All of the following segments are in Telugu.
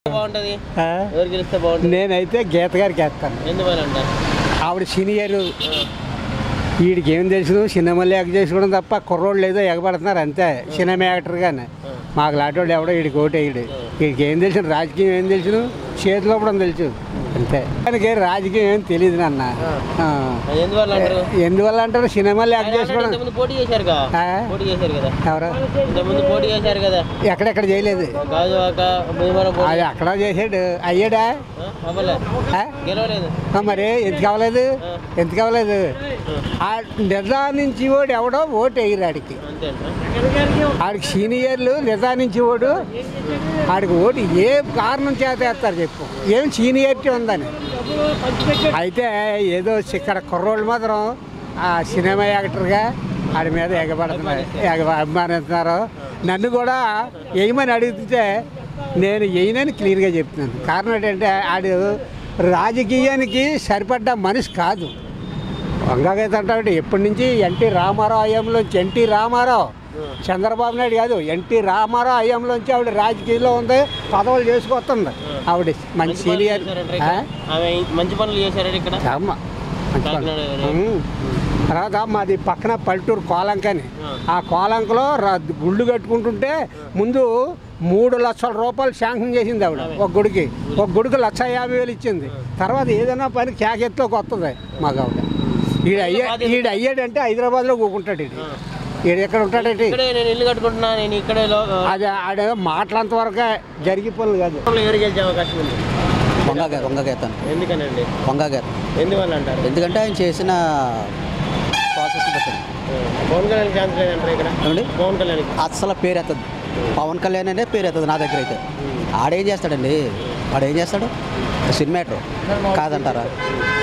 బాగుంటది ఎవరు గెలిస్తే బాగుంటుంది? నేనైతే గీత గారికి వేస్తాను. ఎందువల్ల అంటారు? ఆవిడ సీనియర్, వీడికి ఏం తెలుసు, సినిమాలు యాక్ట్ చేసుకోవడం తప్ప కుర్రోళ్ళు ఏదో ఎగబడుతున్నారు అంతే. సినిమా యాక్టర్ కానీ మాకు లాంటి ఎవడో వీడికి ఓటేయడు. వీడికి ఏం తెలుసు, రాజకీయం ఏం తెలుసు, చేతిలో కూడా తెలుసు అంతే. దానికి రాజకీయం ఏం తెలియదు నాన్న. ఎందువల్ల అంటారు, సినిమాలు యాక్ట్ చేసుకోవడం. పోటీ చేశారు ఎవరు పోటీ చేశారు కదా, ఎక్కడెక్కడ చేయలేదు, అది అక్కడ చేసాడు. అయ్యాడా మరి ఎందుకు అవ్వలేదు, ఎందుకు అవ్వలేదు? ఆ నిర్ధారించి ఓడు ఎవడో ఓటు వేయరు ఆడికి. ఆడికి సీనియర్లు నిర్ధారించి ఓడు ఆడికి ఓటు ఏ కారణం చేత వేస్తారు చెప్పు, ఏం సీనియారిటీ ఉందని. అయితే ఏదో ఇక్కడ కుర్రోళ్ళు మాత్రం ఆ సినిమా యాక్టర్గా ఆడి మీద ఎగబడుతున్నారు, అభిమానిస్తున్నారు. నన్ను కూడా వేయమని అడిగితే నేను వేయనని క్లియర్గా చెప్తున్నాను. కారణం ఏంటంటే ఆడు రాజకీయానికి సరిపడ్డ మనిషి కాదు. వంగగీత అంటే ఎప్పటి నుంచి ఎన్టీ రామారావు హయాంలోంచి, ఎన్టీ రామారావు, చంద్రబాబు నాయుడు కాదు, ఎన్టీ రామారావు హయాంలోంచి ఆవిడ రాజకీయాల్లో ఉంది, పదవులు చేసుకొస్తుంది. ఆవిడ మంచి సీనియర్, మంచి పనులు చేశారు ఇక్కడ. తర్వాత మాది పక్కన పల్లెటూరు కోలంకని. ఆ కోలంకలో గుళ్ళు కట్టుకుంటుంటే ముందు 3 లక్షల రూపాయలు శాంక్షన్ చేసింది ఆవిడ. ఒక గుడికి 1,50,000 ఇచ్చింది. తర్వాత ఏదైనా పని కేకెత్తులోకి వస్తుంది మాకు ఆవిడ. ఈడు అయ్యాడంటే హైదరాబాద్లో కూకుంటాడు. ఈడు ఎక్కడ ఉంటాడంటే ఇల్లు కట్టుకుంటున్నా నేను ఇక్కడే. అది ఆడ మాటలంత వరకే జరిగే పనులు కాదు. ఎవరు గెలిచే అవకాశం ఉంది? వంగగీత. ఎందుకనండి వంగగీత? ఎందువల్ల అంటారు? ఎందుకంటే ఆయన చేసిన ప్రాసెస్ బట్టి. పవన్ కళ్యాణ్ ఛాన్స్ లేదంటారు ఇక్కడ. ఏమండి, పవన్ కళ్యాణ్ అసలు పేరు ఎత్తదు. పవన్ కళ్యాణ్ అనే పేరు ఎత్తదు నా దగ్గర అయితే. ఆడేం చేస్తాడండి, వాడేం చేస్తాడు? సినిమాటర్ కాదంటారా?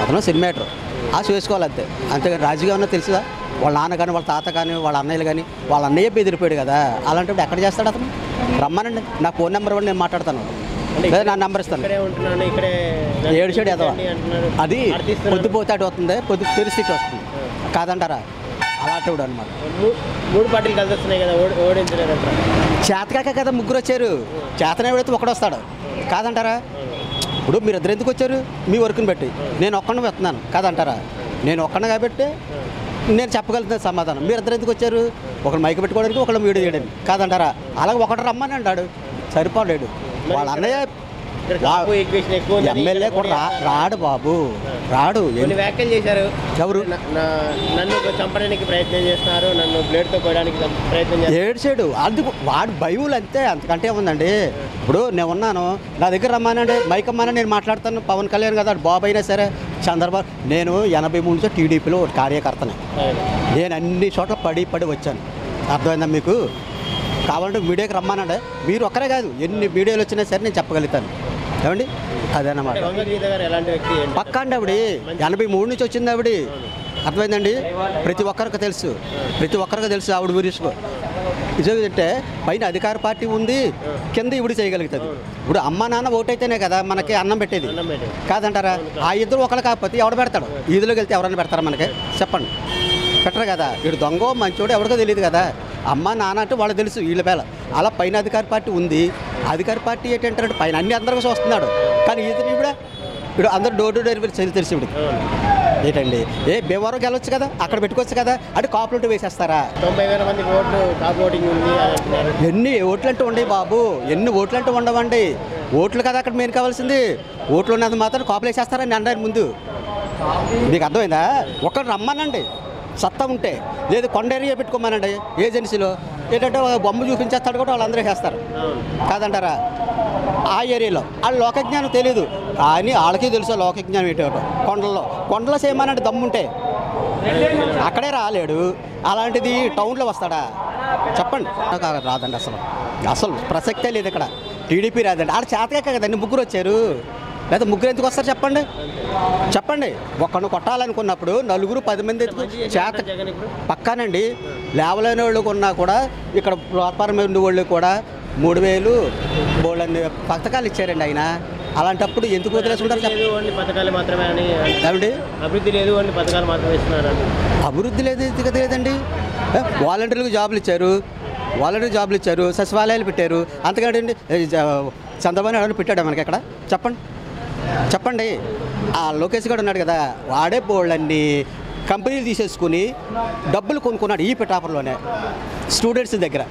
అతను సినిమాటర్, ఆ చేసుకోవాలి అంతే. అంతేగాని రాజకీయం అన్నా తెలుసుదా? వాళ్ళ నాన్న కానీ, వాళ్ళ తాత కానీ, వాళ్ళ అన్నయ్యలు కానీ, వాళ్ళ అన్నయ్య బెదిరిపోయాడు కదా. అలాంటప్పుడు ఎక్కడ చేస్తాడు అతను? రమ్మనండి, నా ఫోన్ నెంబర్ కూడా నేను మాట్లాడతాను, లేదా నా నెంబర్ ఇస్తాను. 7 సైడ్ ఎదవా అది పొద్దుపోతే అటు వస్తుంది, పొద్దు తెరిసి ఇటు వస్తుంది కాదంటారా? అలాంటి అనమాట. 3 పార్టీలు కలిసి వస్తున్నాయి కదా, ఓడించలేదంటారా? చేతకాక కదా ముగ్గురు వచ్చారు, చేతనే పెడితే ఒకడు వస్తాడు కాదంటారా? ఇప్పుడు మీరు ఇద్దరు ఎందుకు వచ్చారు? మీ వర్క్ని బట్టి. నేను ఒక్కడిని వెళ్తున్నాను కాదంటారా? నేను ఒక్కడిని కాబట్టి నేను చెప్పగలుగుతాను సమాధానం. మీరు ఇద్దరు ఎందుకు వచ్చారు? ఒకడు మైక్ పెట్టుకోవడానికి, ఒకళ్ళు వీడియో చేయడానికి కాదంటారా? అలాగే ఒకటి రమ్మని అంటాడు, సరిపోలేడు. వాళ్ళ అన్నయ్య ఎమ్మెల్యే కూడా రాడు బాబు, రాడు. వ్యాఖ్యలు చేశారు. ఎవరు? నన్ను చంపడానికి ప్రయత్నం చేస్తున్నారు, నన్ను బ్లేడ్తో కొయ్యడానికి ప్రయత్నం చేస్తారు. ఏడ్చాడు. అందుకు వాడు భయములు అంతే, అంతకంటే ఉందండి. ఇప్పుడు నేను ఉన్నాను, నా దగ్గర రమ్మానండి, మైక్ అమ్మానని నేను మాట్లాడతాను. పవన్ కళ్యాణ్ కదా, బాబు అయినా సరే, చంద్రబాబు. నేను 83 నుంచి టీడీపీలో ఒక కార్యకర్తనే. నేను అన్ని చోట్ల పడి వచ్చాను. అర్థమైందా మీకు? కావాలంటే మీడియాకి రమ్మానండి, మీరు ఒక్కరే కాదు, ఎన్ని వీడియోలు వచ్చినా సరే నేను చెప్పగలుగుతాను. ఏమండి, అదేనమాట. పక్కా అండి ఆవిడ 83 నుంచి వచ్చింది ఆవిడ. అర్థమైందండి? ప్రతి ఒక్కరికి తెలుసు ఆవిడ గురించి. నిజంటే పైన అధికార పార్టీ ఉంది, కింద ఇవిడి చేయగలుగుతుంది. ఇప్పుడు అమ్మ నాన్న ఓటైతేనే కదా మనకి అన్నం పెట్టేది కాదంటారా? ఆ ఇద్దరు ఒకరు కాకపోతే ఎవడు పెడతాడు? ఈదులోకి వెళ్తే ఎవరైనా పెడతారా మనకి? చెప్పండి, పెట్టరు కదా. వీడు దొంగ మంచోడు ఎవరికో తెలియదు కదా. అమ్మ నాన్న అంటే వాళ్ళు తెలుసు వీళ్ళ వేళ. అలా పైన అధికార పార్టీ ఉంది. అధికార పార్టీ ఏంటంటే పైన అన్ని అందరికీ వస్తున్నాడు, కానీ ఇప్పుడు అందరూ డోర్ టు డోర్ తెలిసి ఇప్పుడు ఏంటండి, భీమవరం వెళ్ళొచ్చు కదా, అక్కడ పెట్టుకోవచ్చు కదా. అంటే కాపులోటు వేసేస్తారా? 90,000 మంది ఓటింగ్ ఉంది. ఎన్ని ఓట్లు అంటే ఉండవు బాబు, ఎన్ని ఓట్లు అంటే ఉండవండి. ఓట్లు కదా అక్కడ మెయిన్ కావాల్సింది. ఓట్లు ఉన్నది మాత్రం కాపులు వేసేస్తారని అన్నారు ముందు. మీకు అర్థమైందా? ఒకరు రమ్మనండి సత్తా ఉంటే, లేదు కొండ ఏరియా పెట్టుకోమనండి ఏజెన్సీలో. ఏంటంటే బొమ్మ చూపించేస్తాడు కూడా వాళ్ళందరూ వేస్తారు కాదంటారా? ఆ ఏరియాలో వాళ్ళ లోకజ్ఞానం తెలీదు, కానీ వాళ్ళకి తెలుసు లోకజ్ఞానం ఏంటో. కొండలో చేయమనండి దమ్ముంటే, అక్కడే రాలేడు. అలాంటిది టౌన్లో వస్తాడా? చెప్పండి. రాదండి, అసలు ప్రసక్తే లేదు ఇక్కడ. టీడీపీ రాదండి. ఆడ చేతకే కదండి ముగ్గురు వచ్చారు, లేదా ముగ్గురు ఎందుకు వస్తారు చెప్పండి. ఒక్కను కొట్టాలనుకున్నప్పుడు 4-10 మంది చేత పక్కానండి. లేవలేని వాళ్ళు కొన్నా కూడా ఇక్కడ వ్యాపారం ఉండే వాళ్ళు కూడా 3,000 బోళ్ళని పథకాలు ఇచ్చారండి ఆయన. అలాంటప్పుడు ఎందుకు వదిలేసుకుంటారు? పథకాలు మాత్రమే అని అభివృద్ధి లేదు, పథకాలు మాత్రమే ఇస్తున్నారు. అభివృద్ధి లేదండి. వాలంటీర్లకు జాబులు ఇచ్చారు, సచివాలయాలు పెట్టారు. అంతేకాదండి చంద్రబాబు నాయుడు పెట్టాడు మనకి ఎక్కడ చెప్పండి. ఆ లోకేష్ గారు ఉన్నాడు కదా, వాడే బోళ్ళన్ని కంపెనీలు తీసేసుకుని డబ్బులు కొనుక్కున్నాడు ఈ పిఠాపురంలోనే స్టూడెంట్స్ దగ్గర.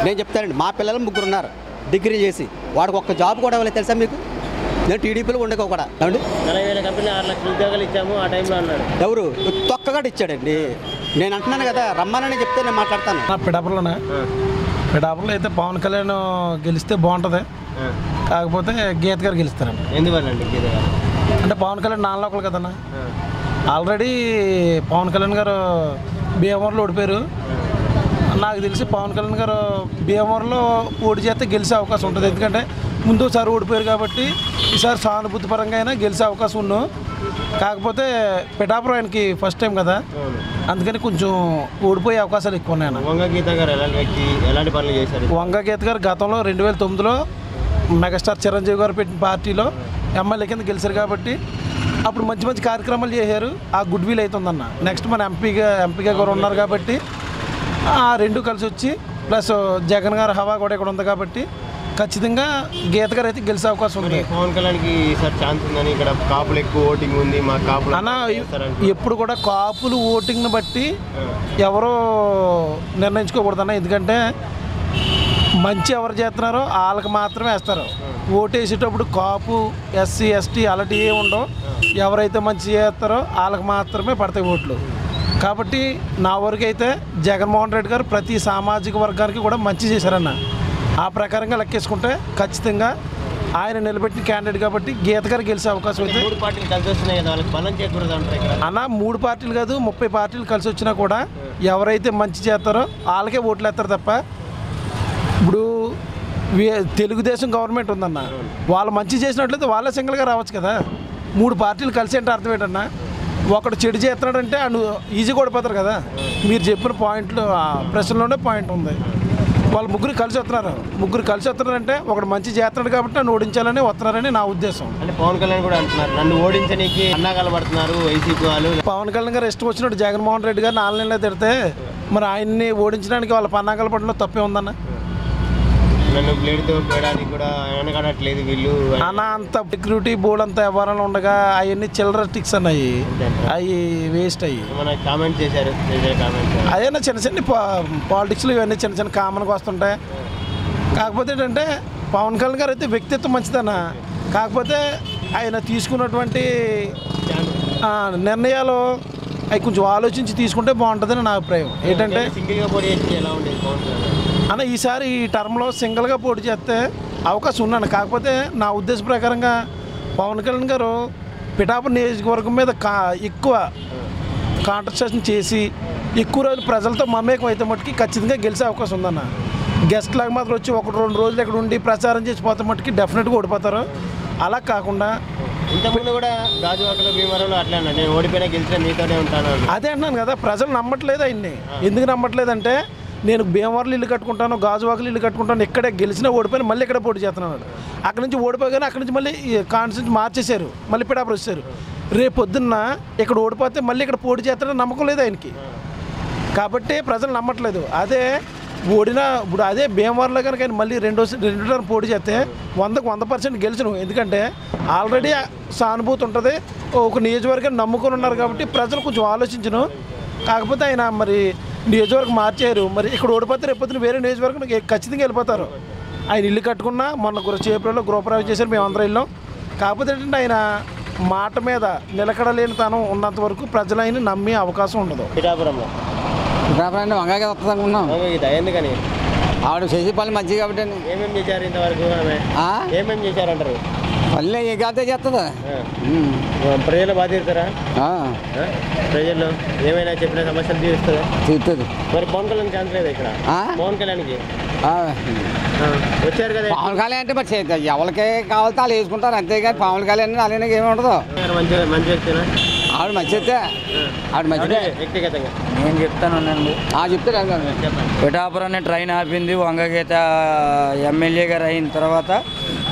నేను చెప్తానండి, మా పిల్లలు 3 ఉన్నారు డిగ్రీ చేసి, వాడికి ఒక్క జాబ్ కూడా ఇవ్వలేదు తెలుసా మీకు? నేను టీడీపీలో ఉండక కూడా 40,000 కంపెనీ 6 లక్షల ఉద్యోగాలు ఇచ్చాము ఆ టైంలో అన్నాడు. ఎవరు తొక్కగాడు ఇచ్చాడండి. నేను అంటున్నాను కదా, రమ్మనని చెప్తే నేను మాట్లాడతాను. పిఠాపురంలో అయితే పవన్ కళ్యాణ్ గెలిస్తే బాగుంటుంది, కాకపోతే గీత గారు గెలుస్తారండి. ఎందువల్లండి గీత గారు? అంటే పవన్ కళ్యాణ్ నాన్ లోకల్ కదన్నా, ఆల్రెడీ పవన్ కళ్యాణ్ గారు భీమవరంలో ఓడిపోయారు. నాకు తెలిసి పవన్ కళ్యాణ్ గారు భీమవరంలో పోటీ చేస్తే గెలిచే అవకాశం ఉంటుంది. ఎందుకంటే ముందుసారి ఓడిపోయారు కాబట్టి ఈసారి సానుభూతి పరంగా అయినా గెలిచే అవకాశం ఉన్నాను. కాకపోతే పిఠాపురం ఆయనకి ఫస్ట్ టైం కదా, అందుకని కొంచెం ఓడిపోయే అవకాశాలు ఎక్కువ ఉన్నాయి. వంగ గీత గారు ఎలాంటి పనులు చేశారు? వంగ గీత గారు గతంలో 2009లో మెగాస్టార్ చిరంజీవి గారు పెట్టిన పార్టీలో ఎమ్మెల్యే కింద గెలిచారు కాబట్టి అప్పుడు మంచి మంచి కార్యక్రమాలు చేశారు. ఆ గుడ్ విల్ అవుతుందన్న. నెక్స్ట్ మన ఎంపీగా గారు ఉన్నారు కాబట్టి ఆ రెండు కలిసి వచ్చి ప్లస్ జగన్ గారు హవా కూడా ఇక్కడ ఉంది కాబట్టి ఖచ్చితంగా గీత గారు అయితే గెలిచే అవకాశం ఉంది. పవన్ కళ్యాణ్కి ఈసారి ఛాన్స్ ఉందని ఇక్కడ కాపులు ఎక్కువ ఓటింగ్ ఉంది, మా కాపులు అన్న ఎప్పుడు కూడా కాపులు ఓటింగ్ని బట్టి ఎవరో నిర్ణయించుకోకూడదన్న. ఎందుకంటే మంచి ఎవరు చేస్తున్నారో వాళ్ళకి మాత్రమే వేస్తారు. ఓటేసేటప్పుడు కాపు ఎస్సీ ఎస్టీ అలాంటివి ఏమి ఉండవు. ఎవరైతే మంచి చేస్తారో వాళ్ళకి మాత్రమే పడతాయి ఓట్లు. కాబట్టి నా వరకు అయితే జగన్మోహన్ రెడ్డి గారు ప్రతి సామాజిక వర్గానికి కూడా మంచి చేశారన్న. ఆ ప్రకారంగా లెక్కేసుకుంటే ఖచ్చితంగా ఆయన నిలబెట్టిన క్యాండిడేట్ కాబట్టి గీత గారు గెలిచే అవకాశం అయితే. 3 పార్టీలు కలిసి వస్తున్నాయి కదా, వాళ్ళకి బలం చేకూడదు అంటారు అన్న. 3 పార్టీలు కాదు 30 పార్టీలు కలిసి వచ్చినా కూడా ఎవరైతే మంచి చేస్తారో వాళ్ళకే ఓట్లు వేస్తారు తప్ప. ఇప్పుడు తెలుగుదేశం గవర్నమెంట్ ఉందన్న, వాళ్ళు మంచి చేసినట్లయితే వాళ్ళే సింగిల్గా రావచ్చు కదా. 3 పార్టీలు కలిసి అంటే అర్థం ఏంటన్నా, ఒకడు చెడు చేస్తున్నాడంటే ఈజీగా ఓడిపోతారు కదా. మీరు చెప్పిన పాయింట్లు ప్రశ్నలోనే పాయింట్ ఉంది. వాళ్ళు ముగ్గురు కలిసి వస్తున్నారంటే ఒకడు మంచి చేస్తున్నాడు కాబట్టి నన్ను ఓడించాలని వస్తున్నారని నా ఉద్దేశం. అంటే పవన్ కళ్యాణ్ కూడా అంటున్నారు నన్ను ఓడించడానికి అన్నాగాలు పడుతున్నారు వైసీపీ వాళ్ళు. పవన్ కళ్యాణ్ గారు ఇష్టం వచ్చినట్టు జగన్మోహన్ రెడ్డి గారిని ఆన్లైన్లో తిడితే మరి ఆయన్ని ఓడించడానికి వాళ్ళ పన్నాగాలు పడడంలో తప్పే ఉందన్న. నన్ను బ్లేడ్తో పోయడానికి కూడా వెనకడట్లేదు వీళ్ళు అన్న. అంత సెక్యూరిటీ బోర్డు అంతా వ్యవహారంలో ఉండగా అవన్నీ చిల్లర టిక్స్ అన్నాయి, అవి వేస్ట్ అయ్యి కామెంట్ చేశారు. అదేనా చిన్న చిన్న పాలిటిక్స్లో ఇవన్నీ చిన్న చిన్న కామన్గా వస్తుంటాయి. కాకపోతే ఏంటంటే పవన్ కళ్యాణ్ గారు అయితే వ్యక్తిత్వం మంచిదన్న. కాకపోతే ఆయన తీసుకున్నటువంటి నిర్ణయాలు అవి కొంచెం ఆలోచించి తీసుకుంటే బాగుంటుందని నా అభిప్రాయం. ఏంటంటే సింగిల్గా పోటీ చేస్తే ఎలా ఉండేది పవన్ కళ్యాణ్ అన్న? ఈసారి ఈ టర్మ్లో సింగిల్గా పోటీ చేస్తే అవకాశం ఉన్నాను. కాకపోతే నా ఉద్దేశ ప్రకారంగా పవన్ కళ్యాణ్ గారు పిఠాపురం నియోజకవర్గం మీద ఎక్కువ కాంట్రస్టేషన్ చేసి ఎక్కువ రోజులు ప్రజలతో మమేకం అయితే మట్టుకి ఖచ్చితంగా గెలిచే అవకాశం ఉందన్న. గెస్ట్ లాగా మాత్రం వచ్చి 1-2 రోజులు ఇక్కడ ఉండి ప్రచారం చేసి పోతే మట్టుకి డెఫినెట్గా ఓడిపోతారు. అలా కాకుండా ఇంతకుముందు కూడా గాజువాకలో భీమవరంలో అట్లా నేను ఓడిపోయినా గెలిచిన మీతోనే ఉంటాను అదే అంటున్నాను కదా. ప్రజలు నమ్మట్లేదు ఆయన్ని. ఎందుకు నమ్మట్లేదంటే నేను భీమవరంలో ఇల్లు కట్టుకుంటాను, గాజువాకలు ఇల్లు కట్టుకుంటాను, ఇక్కడే గెలిచినా ఓడిపోయినా మళ్ళీ ఇక్కడ పోటీ చేస్తున్నాడు. అక్కడి నుంచి ఓడిపోగానే అక్కడి నుంచి మళ్ళీ కాన్స్టిట్యూన్సీ మార్చేశారు, మళ్ళీ పిఠాపురం వచ్చారు. రేపు పొద్దున్న ఇక్కడ ఓడిపోతే మళ్ళీ ఇక్కడ పోటీ చేస్తాడని నమ్మకం లేదు ఆయనకి. కాబట్టి ప్రజలు నమ్మట్లేదు. అదే ఇప్పుడు అదే భీమవరంలో కనుక ఆయన మళ్ళీ రెండో టర్మ్ పోటీ చేస్తే 100% గెలిచను. ఎందుకంటే ఆల్రెడీ సానుభూతి ఉంటుంది, ఒక నియోజకవర్గాన్ని నమ్ముకొని ఉన్నారు కాబట్టి ప్రజలు కొంచెం ఆలోచించను. కాకపోతే ఆయన మరి నియోజకవర్గం మార్చారు. మరి ఇక్కడ ఓడిపోతే రేపొద్దున వేరే నియోజకవర్గం ఖచ్చితంగా వెళ్ళిపోతారు. ఆయన ఇల్లు కట్టుకున్నా మొన్న ఏప్రిల్లో గృహప్రవేశం చేశారు, మేము అందరం వెళ్ళాం. కాకపోతే ఏంటంటే ఆయన మాట మీద నిలకడలేని తనం ఉన్నంత వరకు ప్రజలు ఆయన నమ్మే అవకాశం ఉండదు. పిఠాపురంలో వంగగా వస్తుంది అనుకున్నాం. ఎందుకని? ఆవిడ చేసే పని మంచిది కాబట్టి. ఏమేమి చేశారు ఇంతవరకు? ఏమేమి చేశారంటారు? పల్లె ఏ కాదే చేస్తుందా? ప్రజలు బాగా తీరుతారా? ప్రజలు ఏమైనా చెప్పిన సమస్యలు తీరుస్తుంది. మరి పవన్ కళ్యాణ్ ఛాన్స్ లేదా ఇక్కడ? పవన్ కళ్యాణ్కి వచ్చారు కదా. పవన్ కళ్యాణ్ అంటే మరి ఎవరికి కావాలితే వాళ్ళు వేసుకుంటారు అంతేగాని పవన్ కళ్యాణ్ అలానే ఏమి ఉండదు. మంచి వ్యక్తినా? ఆవిడ మంచిదే, ఆవిడ మంచిదే వ్యక్తిగతంగా. నేను చెప్తాను చెప్తాను. పిఠాపురాన్ని ట్రైన్ ఆపింది వంగగీత ఎమ్మెల్యే గారు అయిన తర్వాత.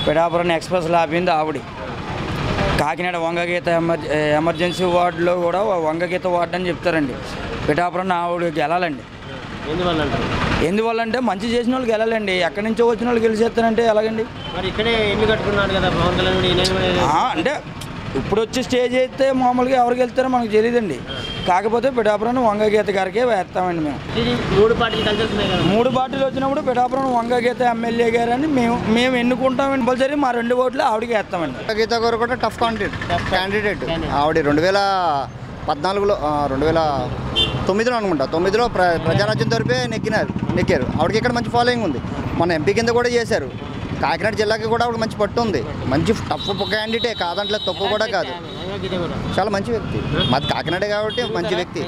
పిఠాపురాన్ని ఎక్స్ప్రెస్లో ఆపింది ఆవిడ. కాకినాడ వంగగీత ఎమర్జెన్సీ వార్డులో కూడా వంగగీత వార్డు అని చెప్తారండి. పిఠాపురాన్ని ఆవిడ గెలాలండి. ఎందువల్ల అంటారు? ఎందువల్ల అంటే మంచి చేసిన వాళ్ళకి వెళ్ళాలండి, ఎక్కడి నుంచో వచ్చిన వాళ్ళు గెలిచేస్తానంటే ఎలాగండి? మరి ఇక్కడే ఇల్లు కట్టుకున్నాడు కదా పవన్ కళ్యాణ్. అంటే ఇప్పుడు వచ్చి స్టేజ్ అయితే మామూలుగా ఎవరికి వెళ్తారో మనకు తెలియదండి. కాకపోతే పిఠాపురం వంగగీత గారికే వేస్తామండి మేము. 3 పార్టీలు కలిసి వస్తున్నాయి కదా. 3 పార్టీలు వచ్చినప్పుడు పిఠాపురం వంగగీత ఎమ్మెల్యే గారని మేము ఎన్నుకుంటాం. కంపల్సరీ మా 2 ఓట్లు ఆవిడకి వేస్తామండి. వంగగీత గారు కూడా టఫ్ క్యాండిడేట్. ఆవిడ 2014లో 2009లో అనుకుంటా, 9లో ప్రజారాజ్యం తరఫే నెక్కారు. ఆవిడకి ఇక్కడ మంచి ఫాలోయింగ్ ఉంది. మన ఎంపీ కింద కూడా చేశారు. కాకినాడ జిల్లాకి కూడా ఆవిడ మంచి పట్టు ఉంది. మంచి టఫ్ క్యాండిడేటే కాదంటే తప్పు కూడా కాదు. చాలా మంచి వ్యక్తి. మాది కాకినాడ కాబట్టి మంచి వ్యక్తి,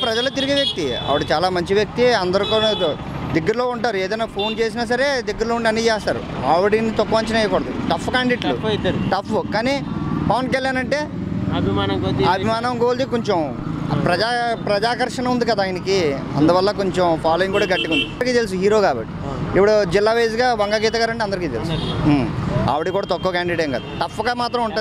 ప్రజలు తిరిగే వ్యక్తి. ఆవిడ చాలా మంచి వ్యక్తి. అందరూ కూడా దగ్గరలో ఉంటారు. ఏదైనా ఫోన్ చేసినా సరే దగ్గరలో ఉండి అన్నీ చేస్తారు. ఆవిడని తక్కువ అంచనా వేయకూడదు. టఫ్ క్యాండిడేట్లు, టఫ్. కానీ పవన్ కళ్యాణ్ అంటే అభిమానం గోల్ది. కొంచెం ప్రజాకర్షణ ఉంది కదా ఆయనకి, అందువల్ల కొంచెం ఫాలోయింగ్ కూడా గట్టిగా ఉంది. అందరికీ తెలుసు హీరో కాబట్టి. ఇప్పుడు జిల్లా వైజ్గా వంగగీత గారు అంటే అందరికీ తెలుసు. ఆవిడ కూడా తక్కువ క్యాండిడేట్ ఏం కాదు, టఫ్గా మాత్రం ఉంటుంది.